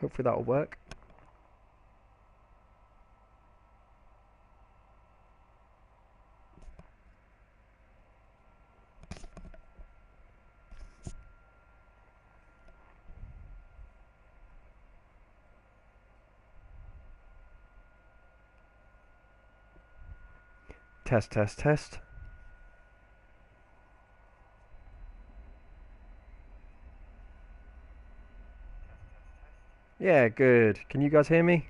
Hopefully that'll work. Test, test, test. Yeah, good. Can you guys hear me?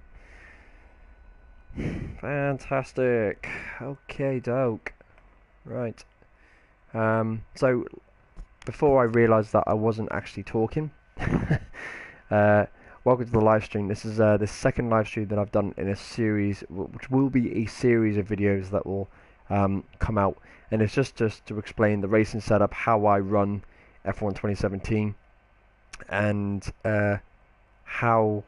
Fantastic. Okay, doke. Right. So before I realised that I wasn't actually talking, welcome to the live stream. This is the second live stream that I've done in a series, which will be a series of videos that will come out, and it's just to explain the racing setup, how I run F1 2017, and how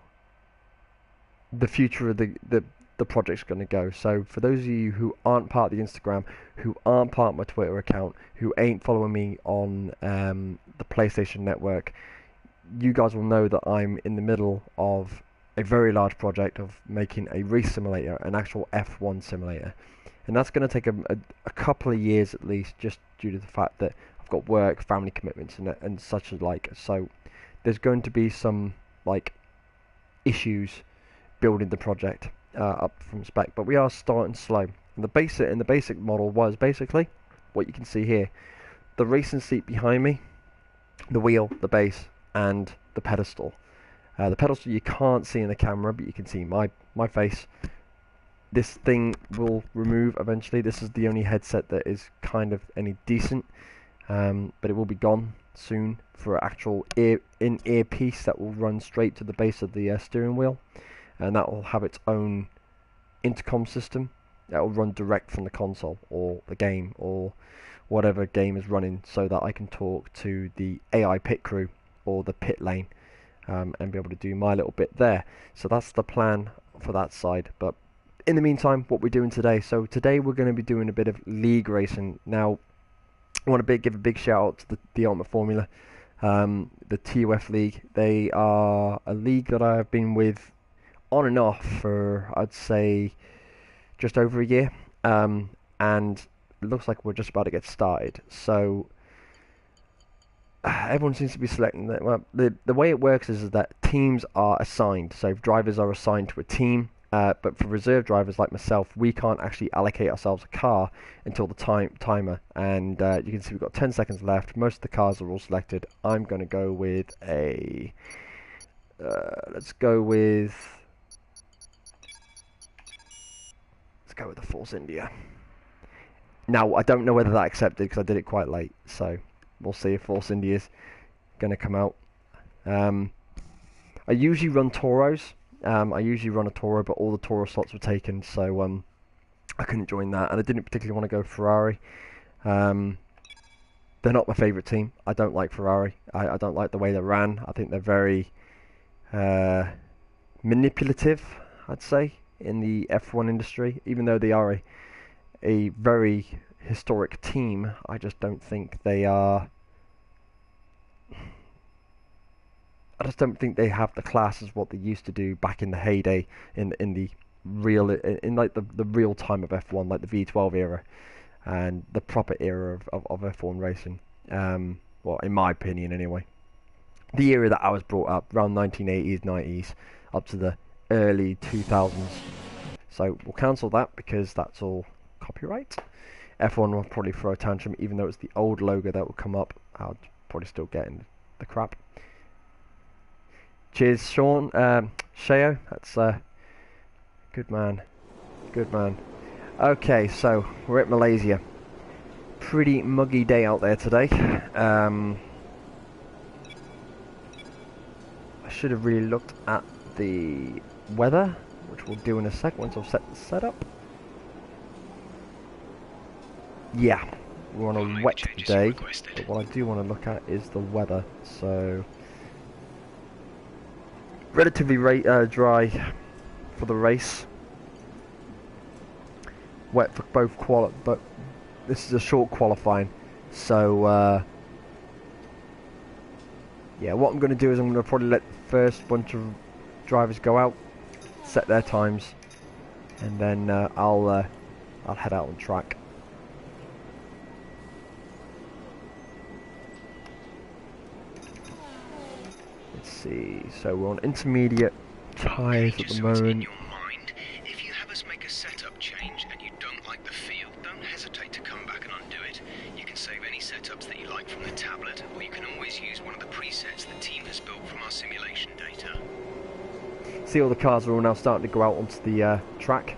the future of the project's going to go. So for those of you who aren't part of the Instagram, who aren't part of my Twitter account, who ain't following me on the PlayStation Network, you guys will know that I'm in the middle of a very large project of making a race simulator, an actual F1 simulator. And that's going to take a couple of years at least, just due to the fact that I've got work, family commitments, and such as like. So there's going to be some like issues building the project up from spec, but we are starting slow. And the basic model was basically what you can see here: the racing seat behind me, the wheel, the base, and the pedestal. The pedestal you can't see in the camera, but you can see my face. This thing will remove eventually. This is the only headset that is kind of any decent, but it will be gone soon for actual in-ear piece that will run straight to the base of the steering wheel, and that will have its own intercom system that will run direct from the console or the game or whatever game is running, so that I can talk to the AI pit crew or the pit lane and be able to do my little bit there. So that's the plan for that side. But in the meantime, what we're doing today, so today we're going to be doing a bit of league racing. Now I want to give a big shout out to the Ultimate Formula, the TUF league. They are a league that I've been with on and off for, I'd say, just over a year, and it looks like we're just about to get started. So everyone seems to be selecting that. Well, the way it works is that teams are assigned, so drivers are assigned to a team. But for reserve drivers like myself, we can't actually allocate ourselves a car until the timer. And you can see we've got 10 seconds left. Most of the cars are all selected. I'm going to go with a... let's go with the Force India. Now, I don't know whether that accepted because I did it quite late. So we'll see if Force India is going to come out. I usually run Toros. I usually run a Toro, but all the Toro slots were taken, so I couldn't join that, and I didn't particularly want to go Ferrari. They're not my favourite team. I don't like Ferrari. I don't like the way they ran. I think they're very manipulative, I'd say, in the F1 industry. Even though they are a very historic team, I just don't think they are... I just don't think they have the class as what they used to do back in the heyday, in the real, in like the real time of F1, like the V12 era, and the proper era of F1 racing. Well, in my opinion, anyway. The era that I was brought up, around 1980s, 90s, up to the early 2000s. So we'll cancel that because that's all copyright. F1 will probably throw a tantrum, even though it's the old logo that will come up. I'll probably still get in the crap. Cheers, Sean. Sheo, that's good man. Good man. Okay, so we're at Malaysia. Pretty muggy day out there today. I should have really looked at the weather, which we'll do in a sec once I've set the setup. Yeah, we're on a wet day, but what I do want to look at is the weather. So relatively dry for the race. Wet for both but this is a short qualifying. So yeah, what I'm going to do is I'm going to probably let the first bunch of drivers go out, set their times, and then I'll head out on track. Let's see. So we're on intermediate tyres at the moment. If you have us make a setup change and you don't like the feel, don't hesitate to come back and undo it. You can save any setups that you like from the tablet, or you can always use one of the presets the team has built from our simulation data. See, all the cars are all now starting to go out onto the track.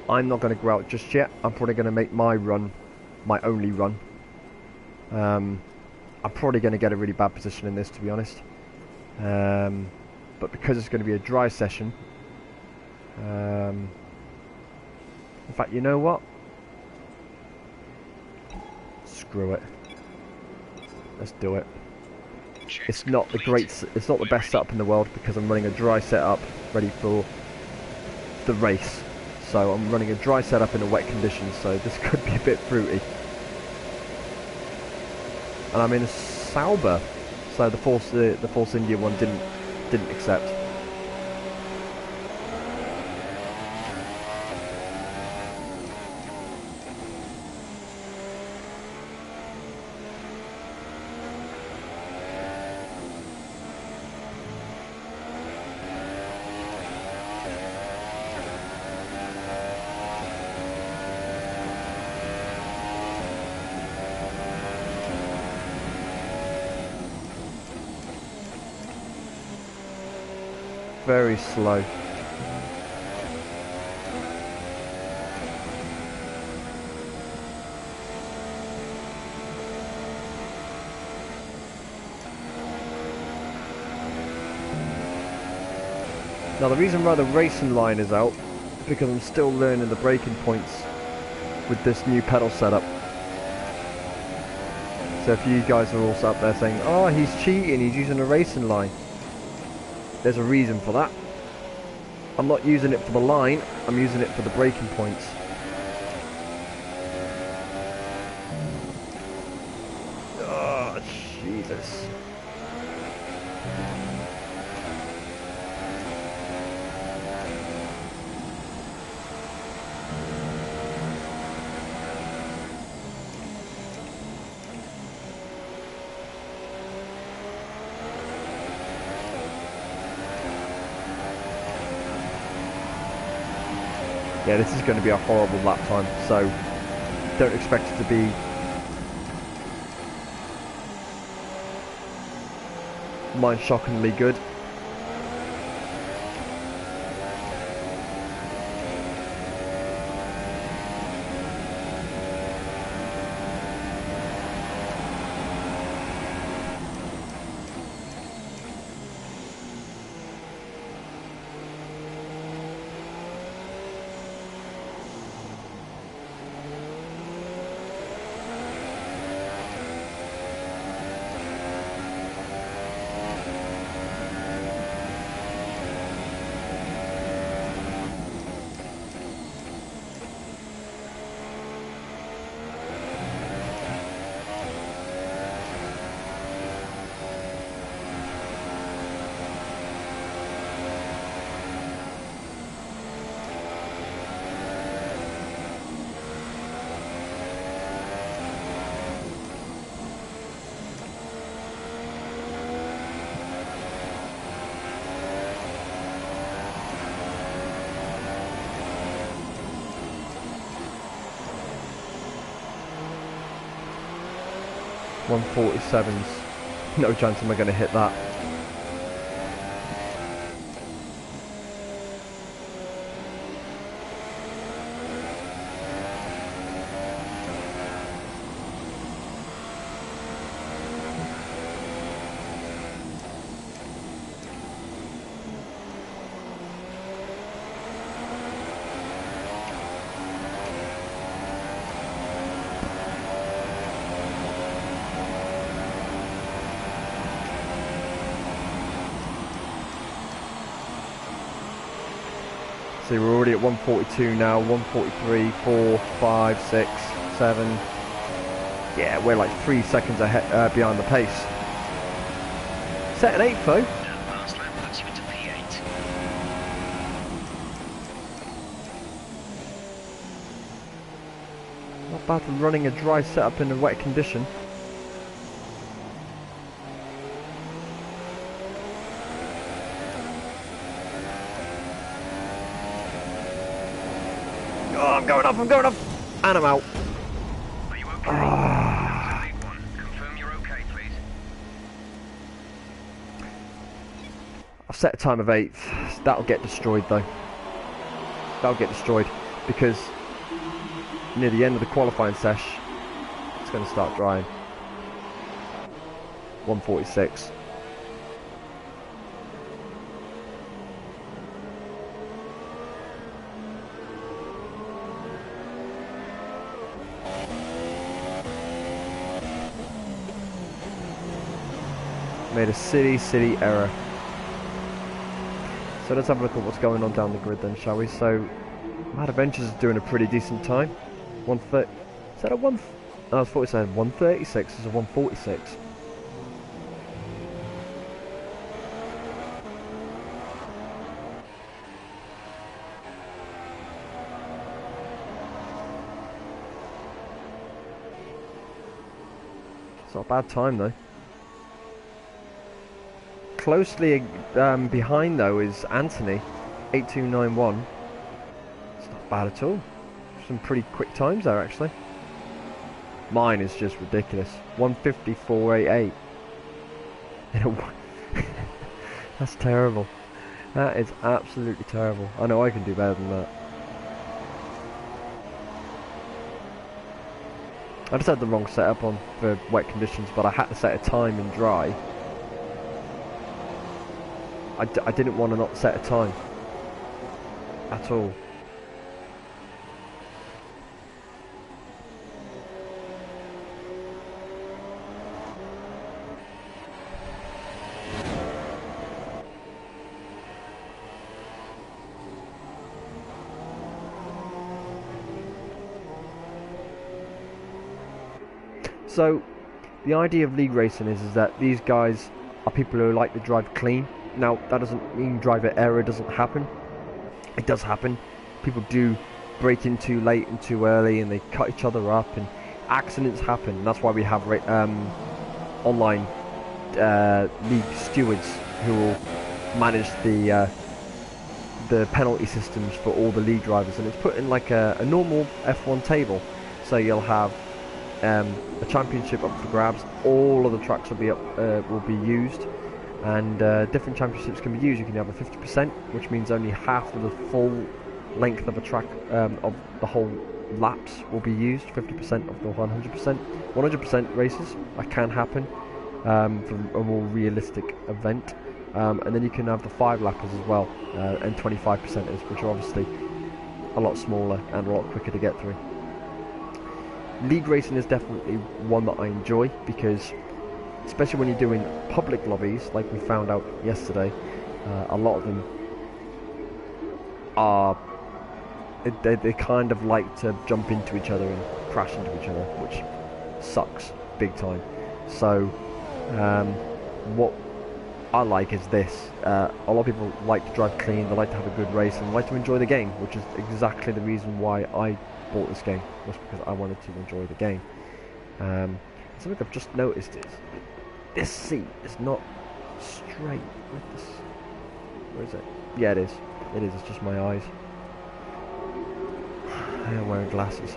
I'm not going to go out just yet. I'm probably going to make my run my only run. I'm probably going to get a really bad position in this, to be honest. But because it's going to be a dry session, in fact, you know what? Screw it. Let's do it. It's not the best setup in the world because I'm running a dry setup ready for the race. So I'm running a dry setup in a wet condition, so this could be a bit fruity. And I'm in a Sauber, so the Force India one didn't accept. Very slow. Now the reason why the racing line is out is because I'm still learning the braking points with this new pedal setup. So if you guys are also up there saying, oh, he's cheating, he's using a racing line, there's a reason for that. I'm not using it for the line, I'm using it for the braking points. Oh, Jesus. Yeah, this is going to be a horrible lap time, so don't expect it to be mind-shockingly good. .147s. No chance am I going to hit that. See, we're already at 142 now, 143, 4, 5, 6, 7. Yeah, we're like 3 seconds ahead behind the pace. Set an 8th though. Last lap puts you into P8. Not bad for running a dry setup in a wet condition. Oh, I'm going off, and I'm out. Are you okay? Ah. Confirm you're okay, please. I've set a time of 8th. That'll get destroyed though. That'll get destroyed because near the end of the qualifying sesh, it's going to start drying. 146. Made a silly error. So let's have a look at what's going on down the grid then, shall we? So Mad Adventures is doing a pretty decent time. 130. Is that a 1? Oh, I thought it said 136. It's a 146. It's not a bad time though. Closely behind though is Anthony, 8291. It's not bad at all. Some pretty quick times there actually. Mine is just ridiculous. 154.88. That's terrible. That is absolutely terrible. I know I can do better than that. I just had the wrong setup on for wet conditions, but I had to set a time in dry. I didn't want to not set a time at all. So the idea of league racing is that these guys are people who like to drive clean. Now, that doesn't mean driver error doesn't happen. It does happen. People do brake in too late and too early, and they cut each other up, and accidents happen. That's why we have online league stewards who will manage the penalty systems for all the league drivers, and it's put in like a normal F1 table. So you'll have a championship up for grabs. All of the tracks will be used. And different championships can be used. You can have a 50%, which means only half of the full length of a track of the whole laps will be used. 50% of the 100%. 100% races that can happen for a more realistic event. And then you can have the 5 lappers as well, and 25%ers, which are obviously a lot smaller and a lot quicker to get through. League racing is definitely one that I enjoy because, especially when you're doing public lobbies, like we found out yesterday, a lot of them are they kind of like to jump into each other and crash into each other, which sucks big time. So what I like is this. A lot of people like to drive clean, they like to have a good race, and like to enjoy the game, which is exactly the reason why I bought this game, was because I wanted to enjoy the game. Something I've just noticed is this seat is not straight with this. Where is it? Yeah, it is. It is. It's just my eyes. I am wearing glasses.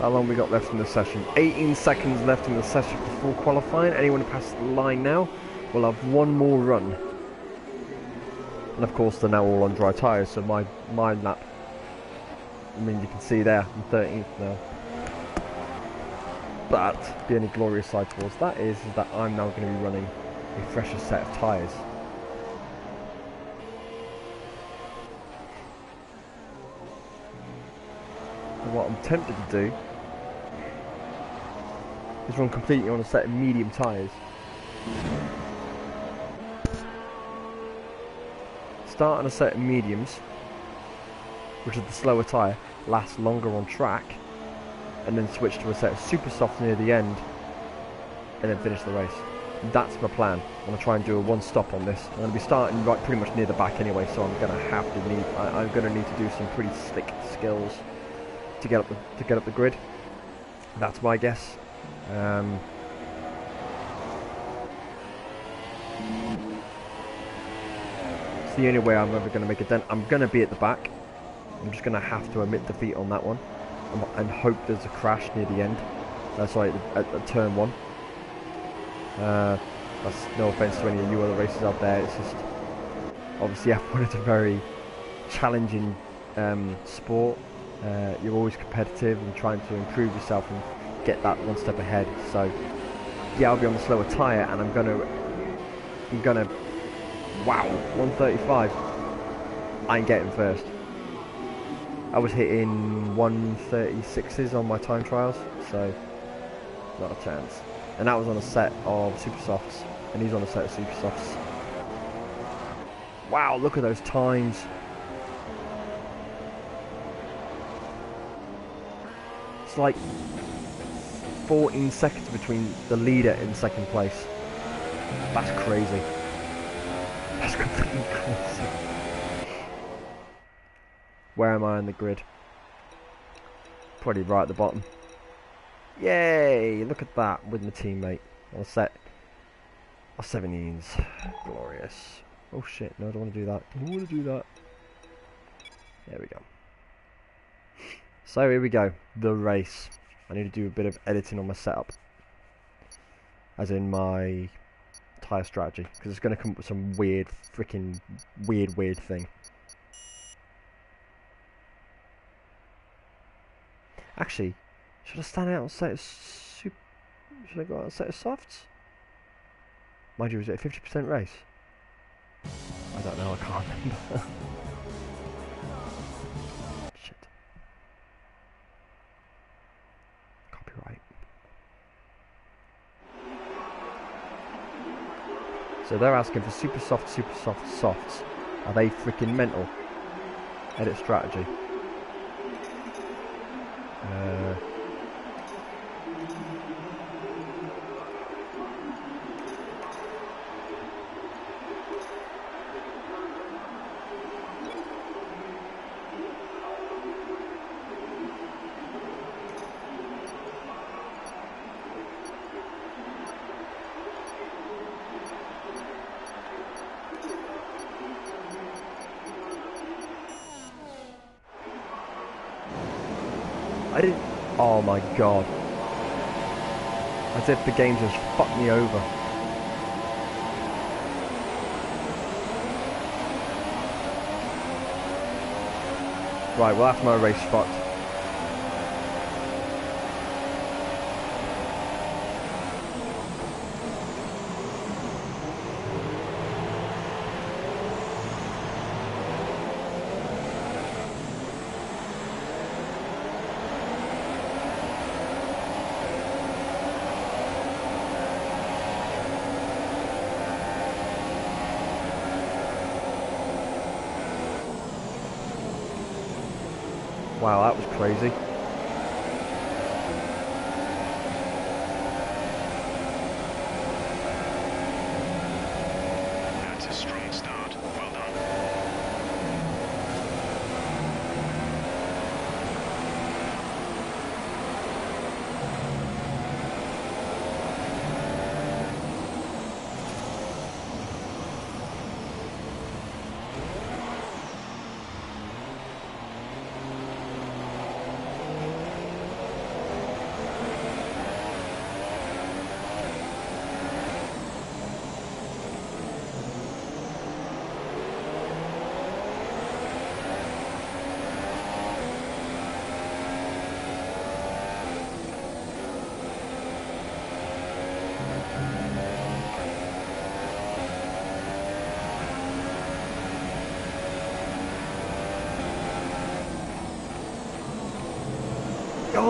How long we got left in the session? 18 seconds left in the session before qualifying. Anyone who passes the line now will have one more run. And of course they're now all on dry tyres, so my lap, I mean you can see there, I'm 13th now. But the only glorious side towards that is that I'm now going to be running a fresher set of tyres. And what I'm tempted to do is run completely on a set of medium tyres. Start on a set of mediums, which is the slower tyre, lasts longer on track, and then switch to a set of super softs near the end, and then finish the race. That's my plan. I'm going to try and do a one stop on this. I'm going to be starting right pretty much near the back anyway, so I'm going to need to do some pretty slick skills to get up the grid. That's my guess. It's the only way I'm ever going to make a dent. I'm going to be at the back. I'm just going to have to admit defeat on that one and hope there's a crash near the end. Sorry, at turn 1. That's no offence to any of you other racers out there. It's just obviously F1 is a very challenging sport. You're always competitive and trying to improve yourself and get that one step ahead. So yeah, I'll be on the slower tyre, and I'm gonna wow, 135. I ain't getting first. I was hitting 136s on my time trials, so not a chance. And that was on a set of super softs, and he's on a set of super softs. Wow, look at those times. It's like 14 seconds between the leader and second place. That's crazy. That's completely crazy. Where am I on the grid? Probably right at the bottom. Yay! Look at that with my teammate on a set of 17s. Glorious. Oh shit, no, I don't want to do that. I don't want to do that. There we go. So here we go. The race. I need to do a bit of editing on my setup. As in my tyre strategy. Because it's going to come up with some weird, freaking weird thing. Actually, should I stand out on a set of should I go out on a set of softs? Mind you, is it a 50% race? I don't know, I can't remember. Shit. Copyright. So they're asking for super soft, softs. Are they freaking mental? Edit strategy. I didn't. Oh my god. As if the game just fucked me over. Right, well that's my race fucked. Wow, that was crazy. That's a strong start. Well done.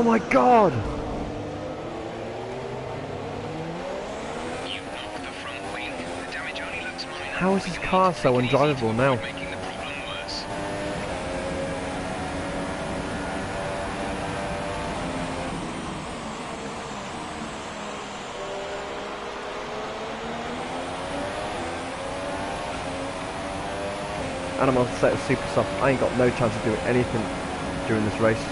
Oh my god! You knocked the front wing. The damage only looks minor. How is this car so undrivable now? Making the problem worse. And I'm on the set of super stuff. I ain't got no chance of doing anything during this race.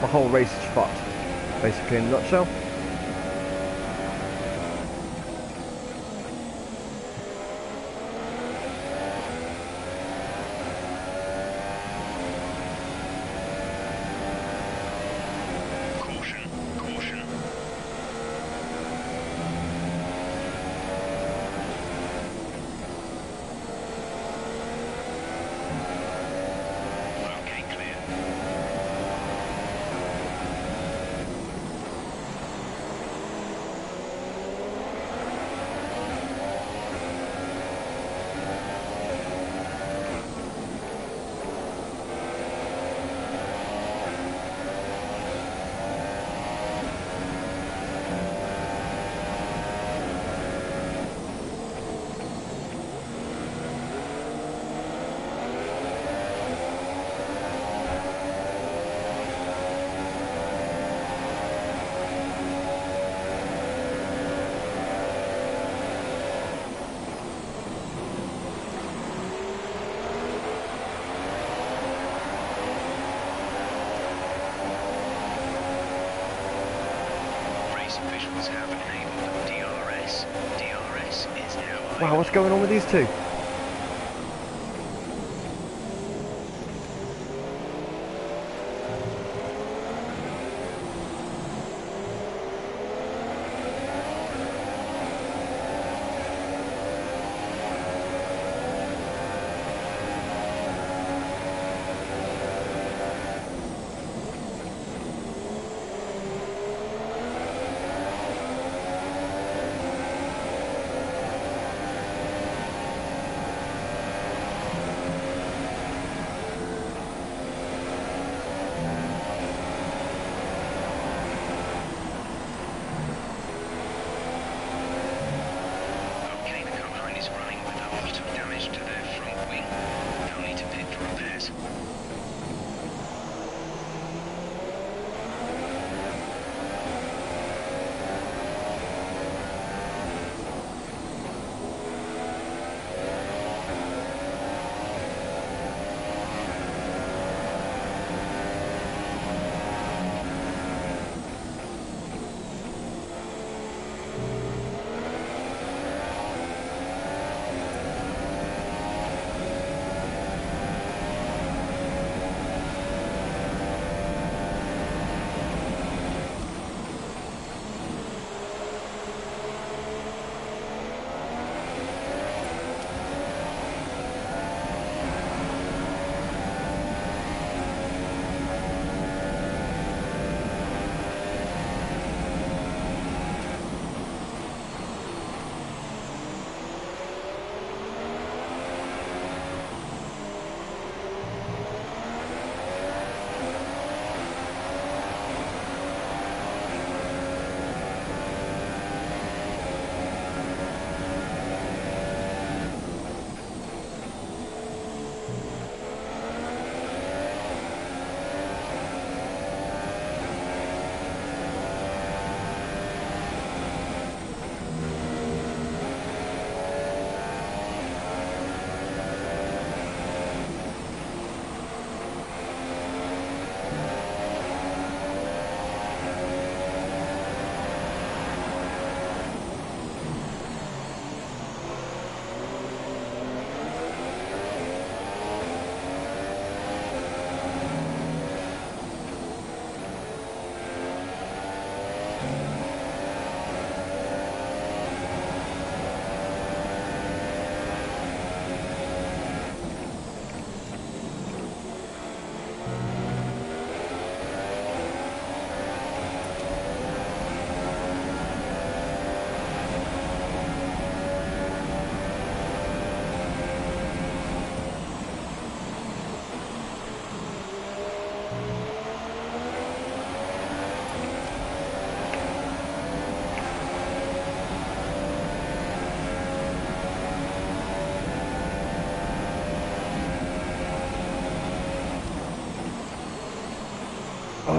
My whole race is fucked, basically in a nutshell. Caution, caution. Okay, clear. Race officials have enabled DRS. DRS is now Wow, what's going on with these two?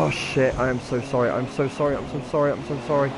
Oh shit, I am so sorry, I'm so sorry, I'm so sorry, I'm so sorry.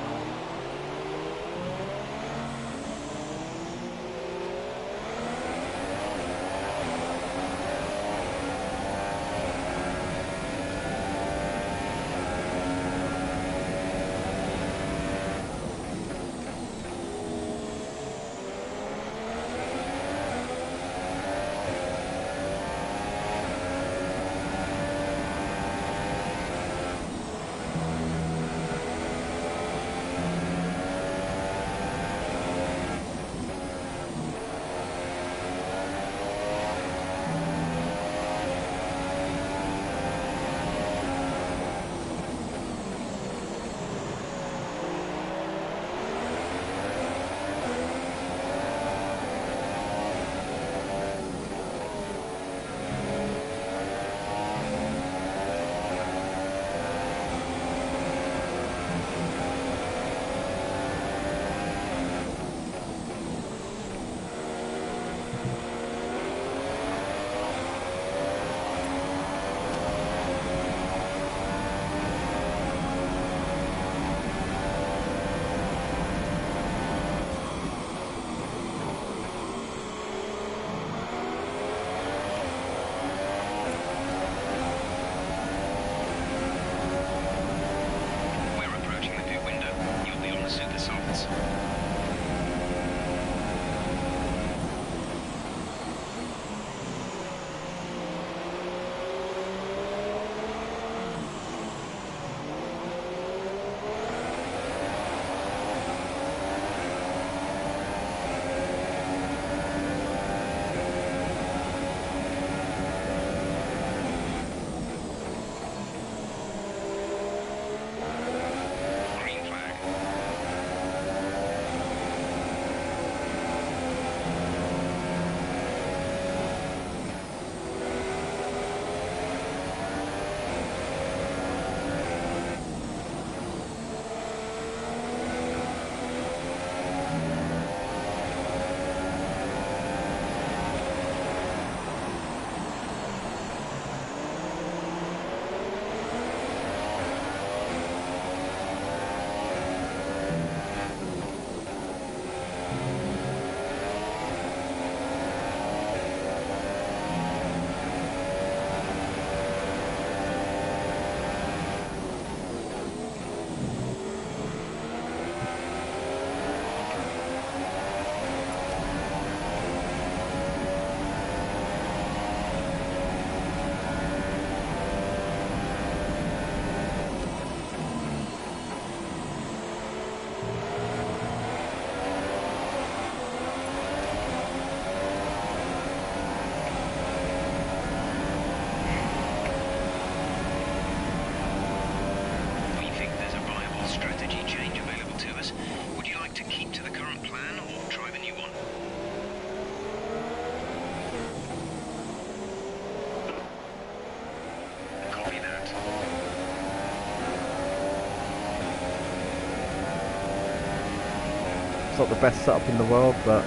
It's not the best setup in the world, but...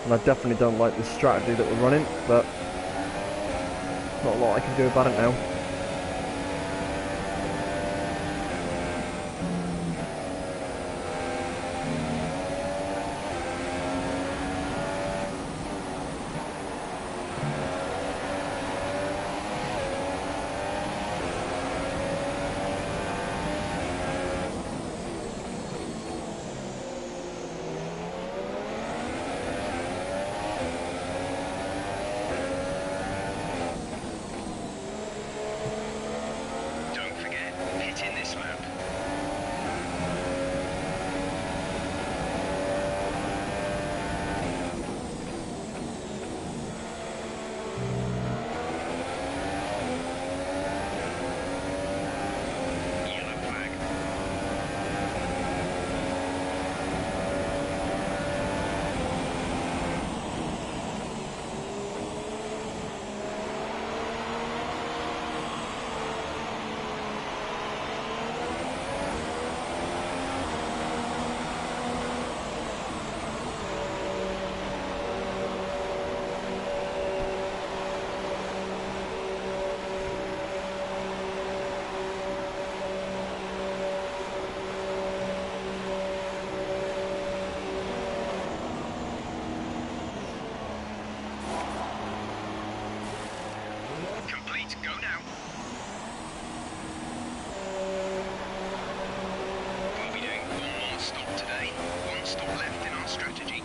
And I definitely don't like the strategy that we're running, but... Not a lot I can do about it now. stop left in our strategy.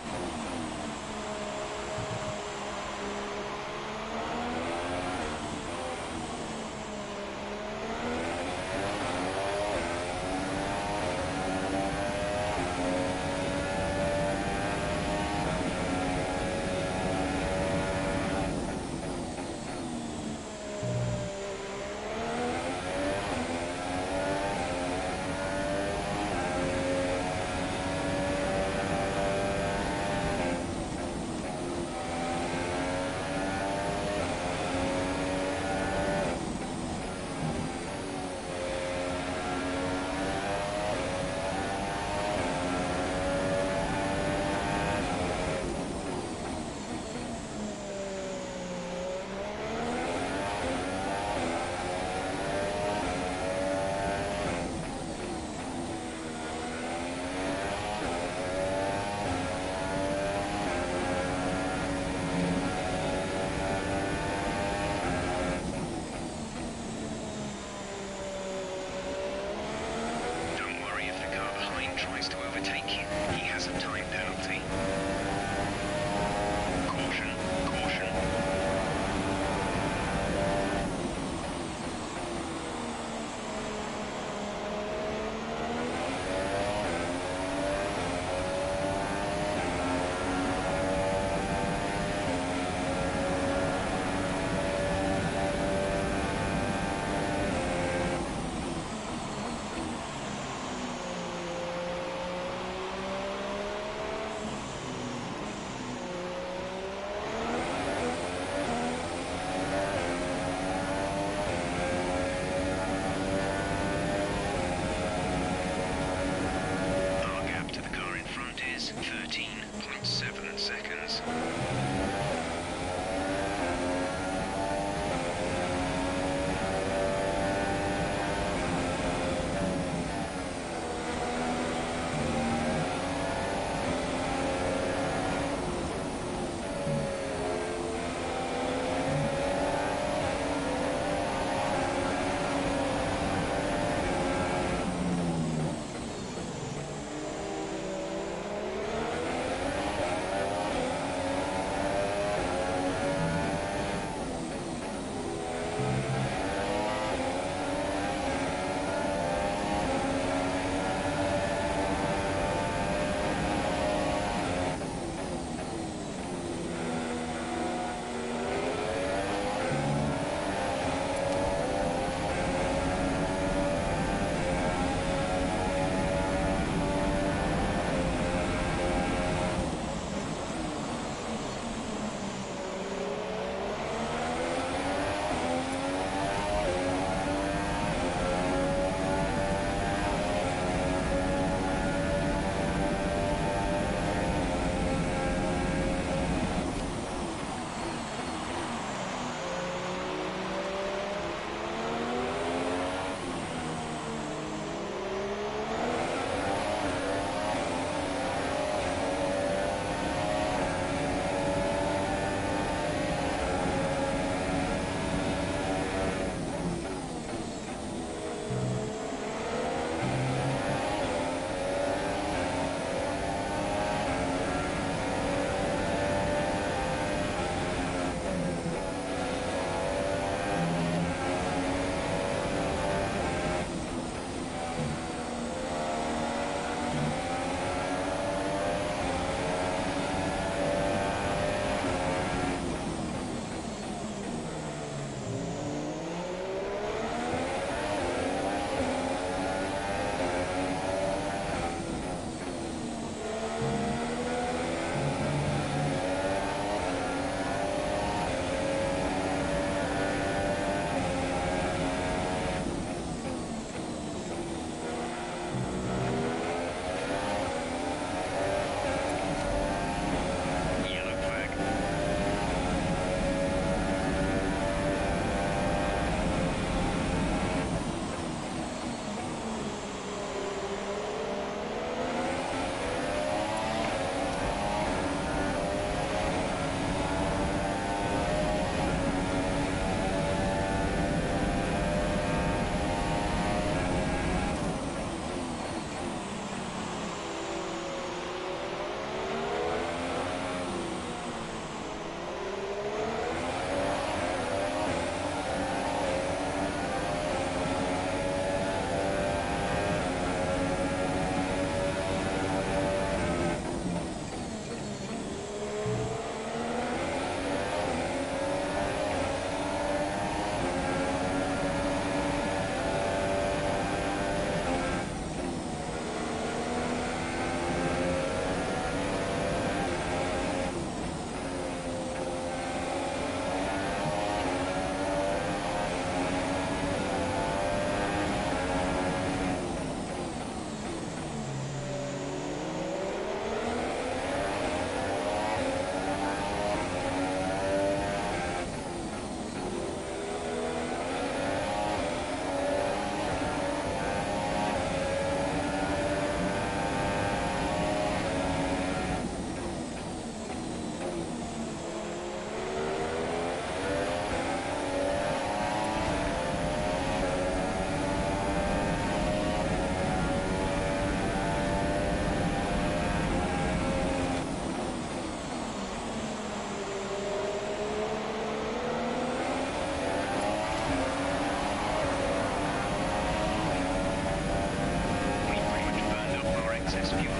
excess fuel.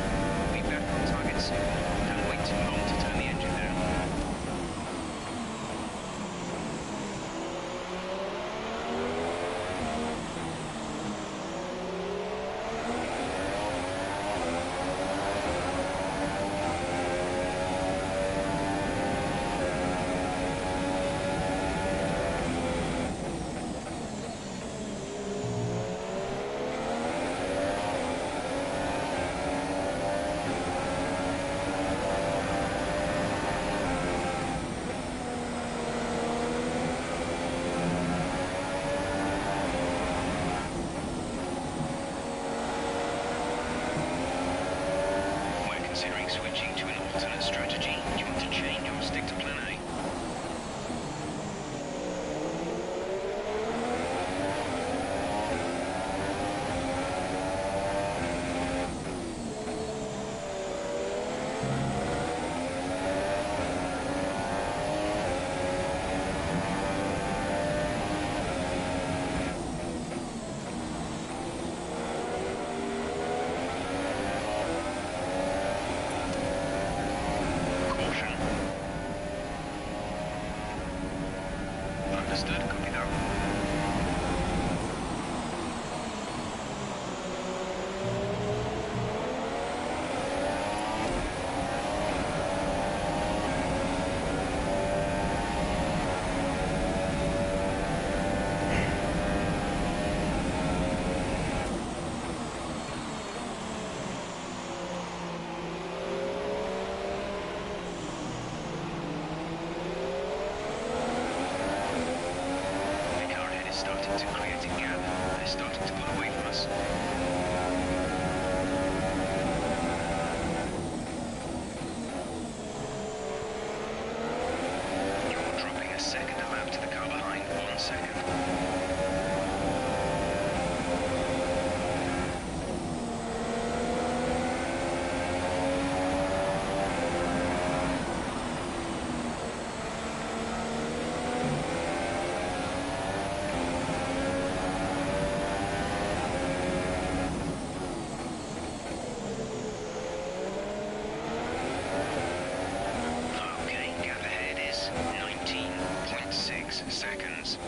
We'll be back on target soon. Don't wait too long to turn the engine down. Considering switching to an alternate strategy, do you want to change or stick to plan A? Understood, copy that. Starting to create a gap. They're starting to pull away from us. You're dropping a second a lap to the car behind. 1 second. Gap ahead is 19.6 seconds.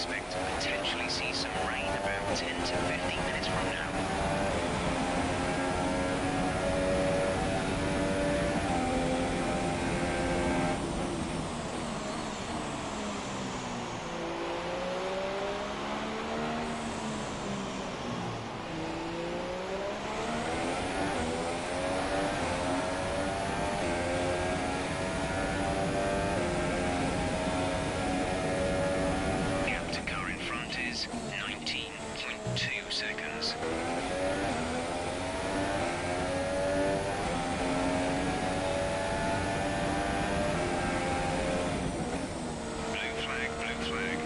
expect to potentially see some rain about 10 to 15 minutes from now. Is 19.2 seconds. Blue flag, blue flag.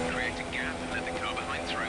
Create a gap and let the car behind through.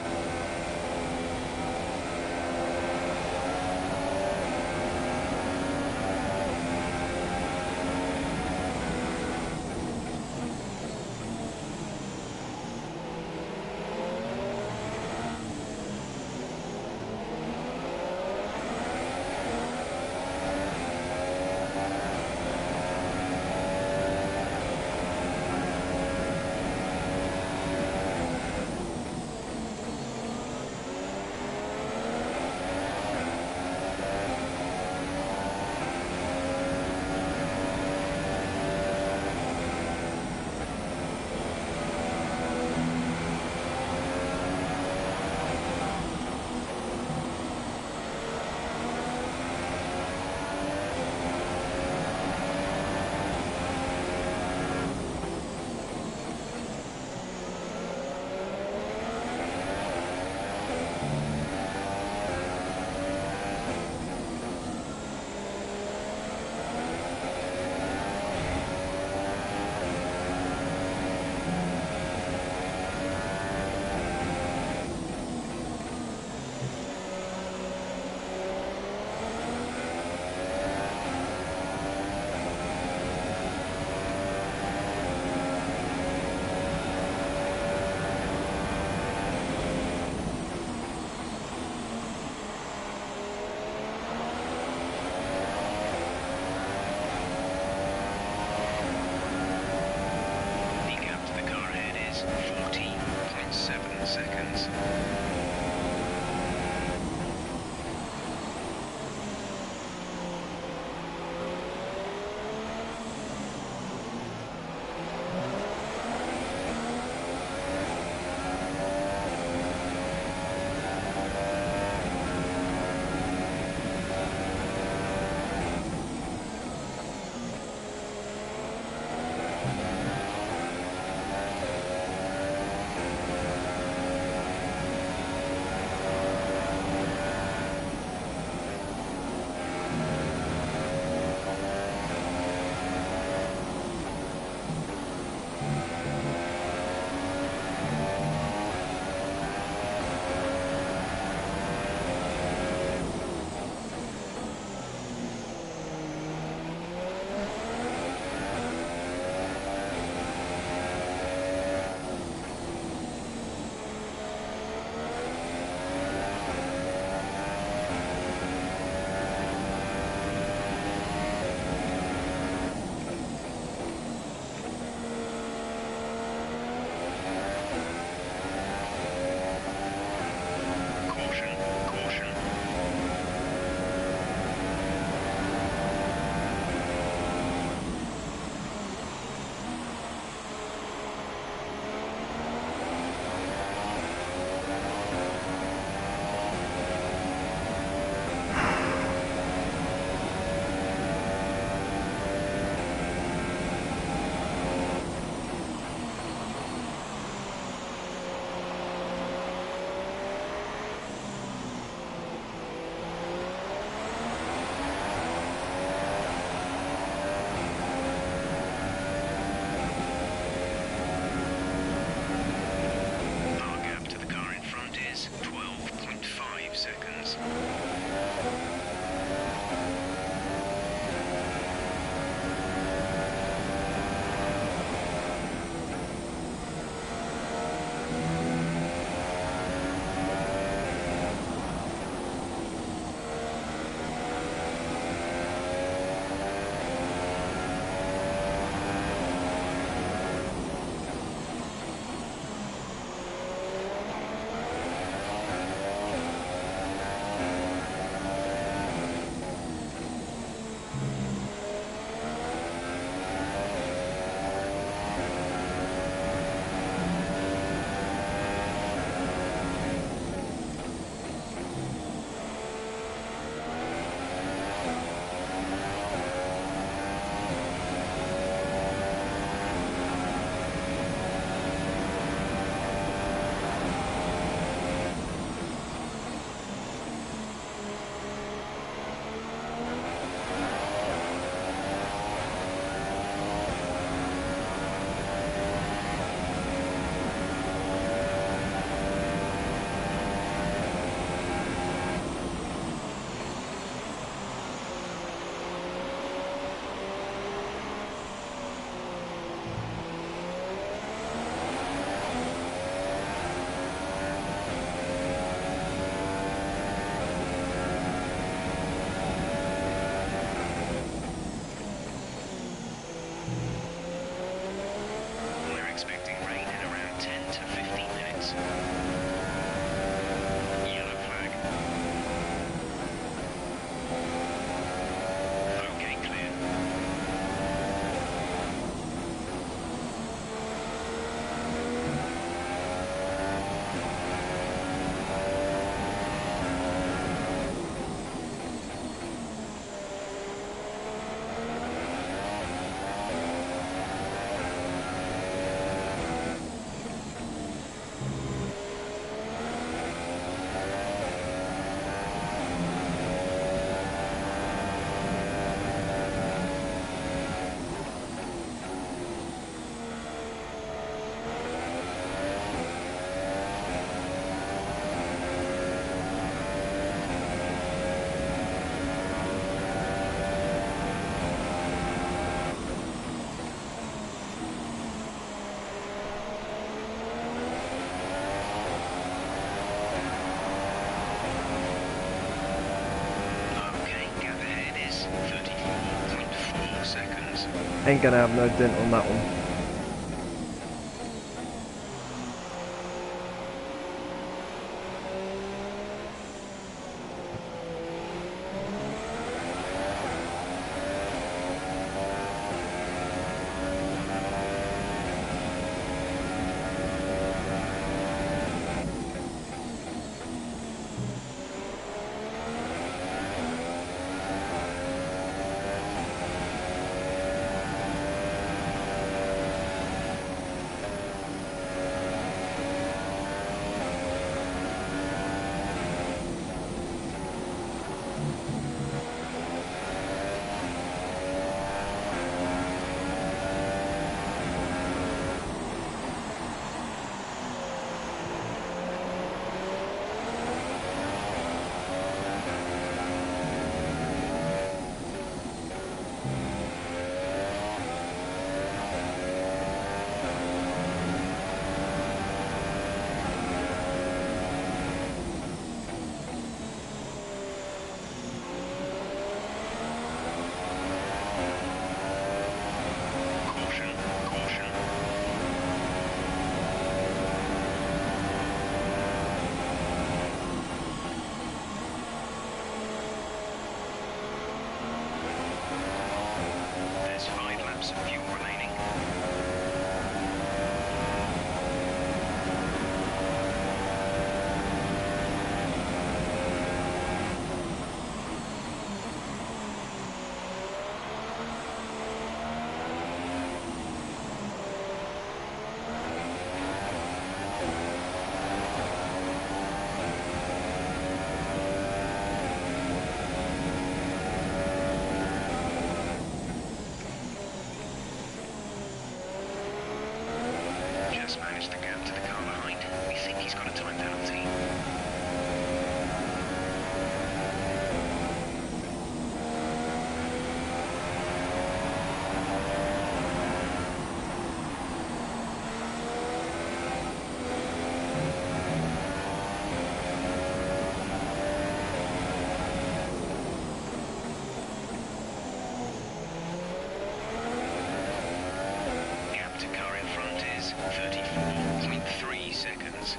Ain't gonna have no dent on that one. Managed the gap to the car behind. We think he's got a time penalty. Gap to car in front is 34.3 seconds.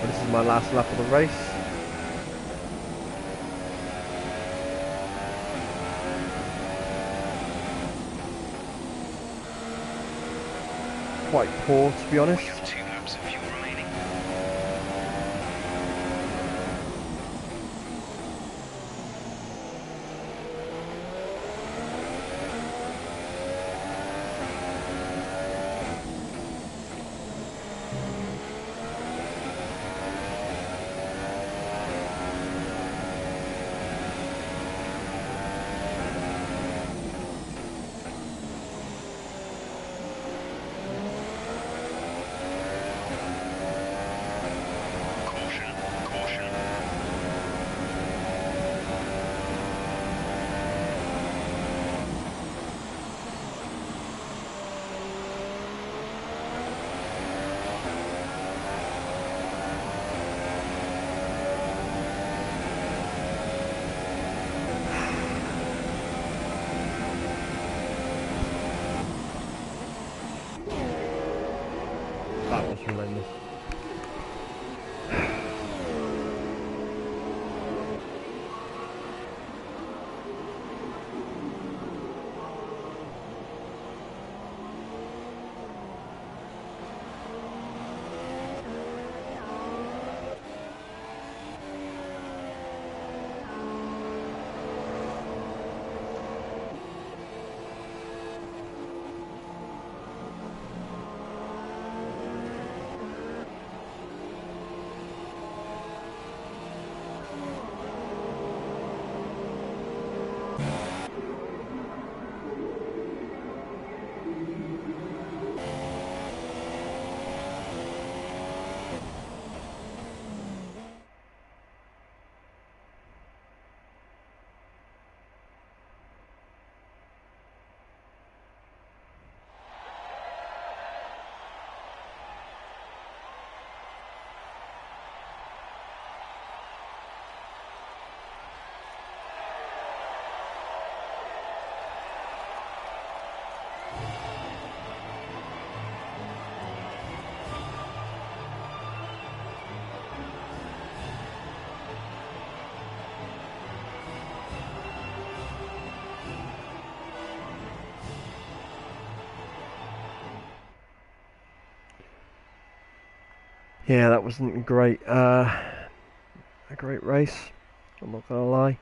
This is my last lap of the race. Quite poor, to be honest. We have 2 laps of fuel remaining. That was horrendous. Yeah, that wasn't great. A great race. I'm not gonna lie.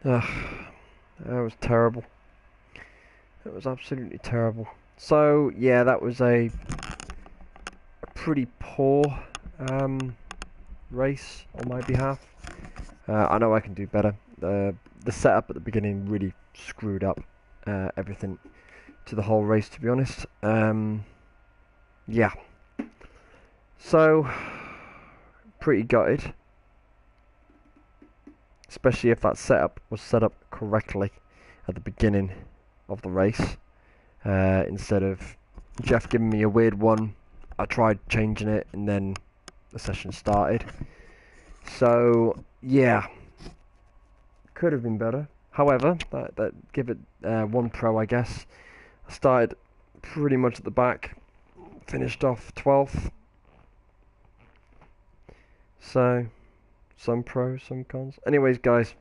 Ugh, that was terrible. It was absolutely terrible. So yeah, that was a pretty poor race on my behalf. I know I can do better. The setup at the beginning really screwed up everything to the whole race, to be honest. Yeah. So pretty gutted, especially if that setup was set up correctly at the beginning of the race. Instead of Jeff giving me a weird one, I tried changing it and then the session started. So yeah, could have been better. However, that give it 1 pro, I guess. I started pretty much at the back, finished off 12th. So some pros, some cons. Anyways, guys,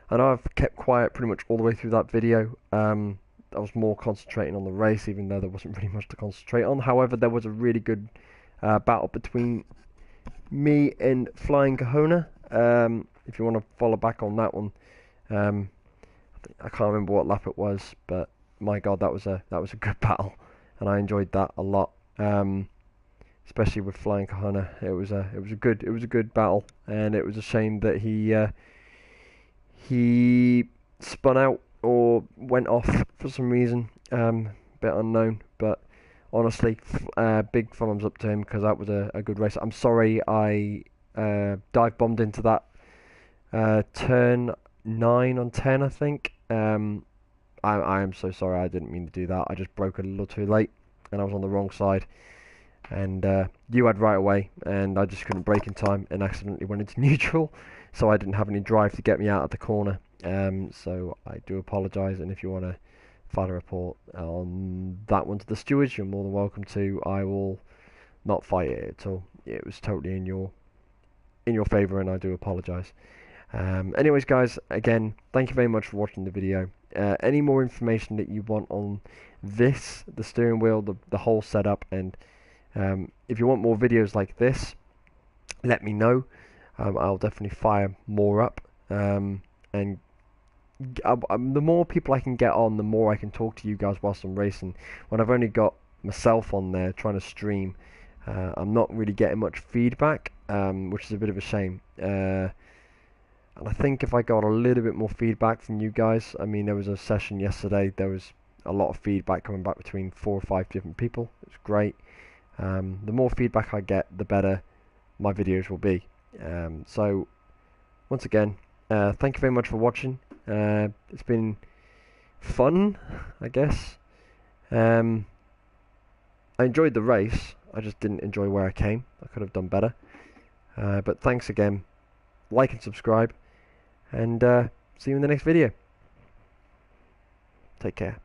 I know I've kept quiet pretty much all the way through that video. I was more concentrating on the race, even though there wasn't really much to concentrate on. However, there was a really good battle between me and Flying Kahuna. If you want to follow back on that one, I I can't remember what lap it was, but my God, that was a good battle, and I enjoyed that a lot. Especially with Flying Kahana, it was a good battle, and it was a shame that he spun out or went off for some reason, bit unknown, but honestly, big thumbs up to him because that was a good race. I'm sorry I dive bombed into that turn 9 on 10, I think. I am so sorry, I didn't mean to do that. I just broke a little too late, and I was on the wrong side. And you had right away, and I just couldn't brake in time and accidentally went into neutral, so I didn't have any drive to get me out of the corner. So I do apologise, and if you want to file a report on that one to the stewards, you're more than welcome to. I will not fight it at all. It was totally in your favour, and I do apologise. Anyways, guys, again, thank you very much for watching the video. Any more information that you want on this, the steering wheel, the whole setup, and if you want more videos like this, let me know. I'll definitely fire more up, and the more people I can get on, the more I can talk to you guys whilst I'm racing. When I've only got myself on there trying to stream, I'm not really getting much feedback, which is a bit of a shame. And I think if I got a little bit more feedback from you guys, I mean, there was a session yesterday, there was a lot of feedback coming back between 4 or 5 different people. It was great. The more feedback I get, the better my videos will be. So, once again, thank you very much for watching. It's been fun, I guess. I enjoyed the race. I just didn't enjoy where I came. I could have done better. But thanks again. Like and subscribe. And see you in the next video. Take care.